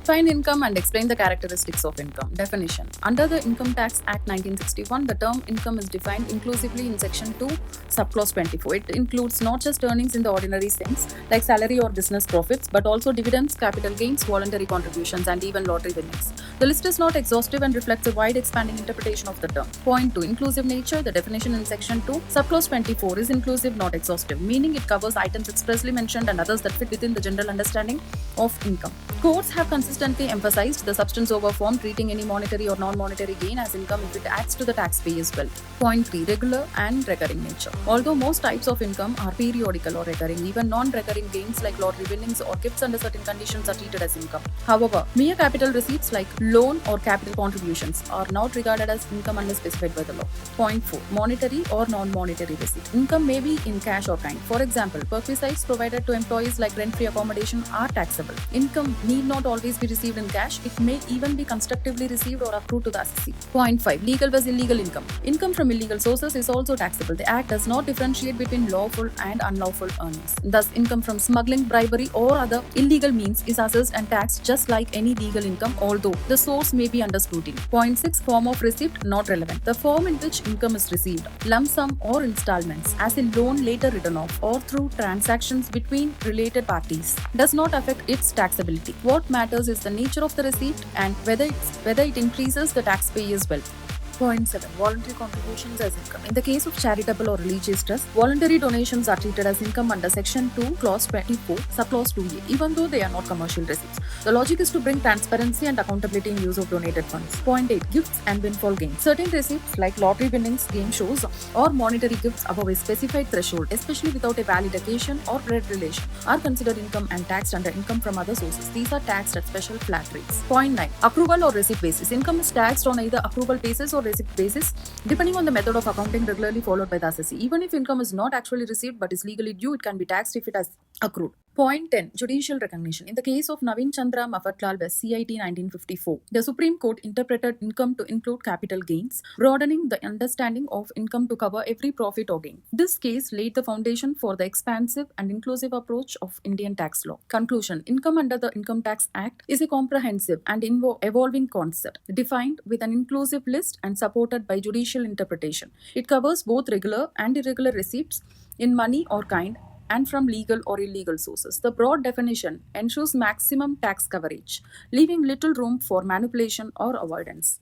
Define income and explain the characteristics of income. Definition. Under the Income Tax Act 1961, the term income is defined inclusively in Section 2, Subclause 24. It includes not just earnings in the ordinary sense, like salary or business profits, but also dividends, capital gains, voluntary contributions, and even lottery winnings. The list is not exhaustive and reflects a wide expanding interpretation of the term. Point 2. Inclusive nature. The definition in Section 2, Subclause 24 is inclusive, not exhaustive, meaning it covers items expressly mentioned and others that fit within the general understanding of income. Courts have consistently emphasized the substance over form, treating any monetary or non-monetary gain as income if it adds to the taxpayer as well. Point 3. Regular and recurring nature. Although most types of income are periodical or recurring, even non-recurring gains like lottery winnings or gifts under certain conditions are treated as income. However, mere capital receipts like loan or capital contributions are not regarded as income unless specified by the law. Point 4. Monetary or non-monetary receipt. Income may be in cash or kind. For example, perquisites provided to employees like rent-free accommodation are taxable. Income need not always be received in cash. It may even be constructively received or accrued to the assessee. Point 5. Legal vs. illegal income. Income from illegal sources is also taxable. The Act does not differentiate between lawful and unlawful earnings. Thus, income from smuggling, bribery, or other illegal means is assessed and taxed just like any legal income, although the source may be under scrutiny. Point 6. Form of receipt not relevant. The form in which income is received, lump sum or installments, as a loan later written off, or through transactions between related parties, does not affect its taxability. What matters is the nature of the receipt and whether it increases the taxpayer's wealth. Point 7. Voluntary contributions as income. In the case of charitable or religious trust, voluntary donations are treated as income under Section 2, Clause 24, Subclause 2A, even though they are not commercial receipts. The logic is to bring transparency and accountability in use of donated funds. Point 8. Gifts and windfall gains. Certain receipts like lottery winnings, game shows, or monetary gifts above a specified threshold, especially without a valid occasion or blood relation, are considered income and taxed under income from other sources. These are taxed at special flat rates. Point 9. Accrual or receipt basis. Income is taxed on either accrual basis or receipt basis, depending on the method of accounting regularly followed by the assessee. Even if income is not actually received but is legally due, it can be taxed if it has accrued. Point 10. Judicial recognition. In the case of Naveen Chandra Mafatlal v. CIT 1954, the Supreme Court interpreted income to include capital gains, broadening the understanding of income to cover every profit or gain. This case laid the foundation for the expansive and inclusive approach of Indian tax law. Conclusion. Income under the Income Tax Act is a comprehensive and evolving concept, defined with an inclusive list and supported by judicial interpretation. It covers both regular and irregular receipts in money or kind, and from legal or illegal sources. The broad definition ensures maximum tax coverage, leaving little room for manipulation or avoidance.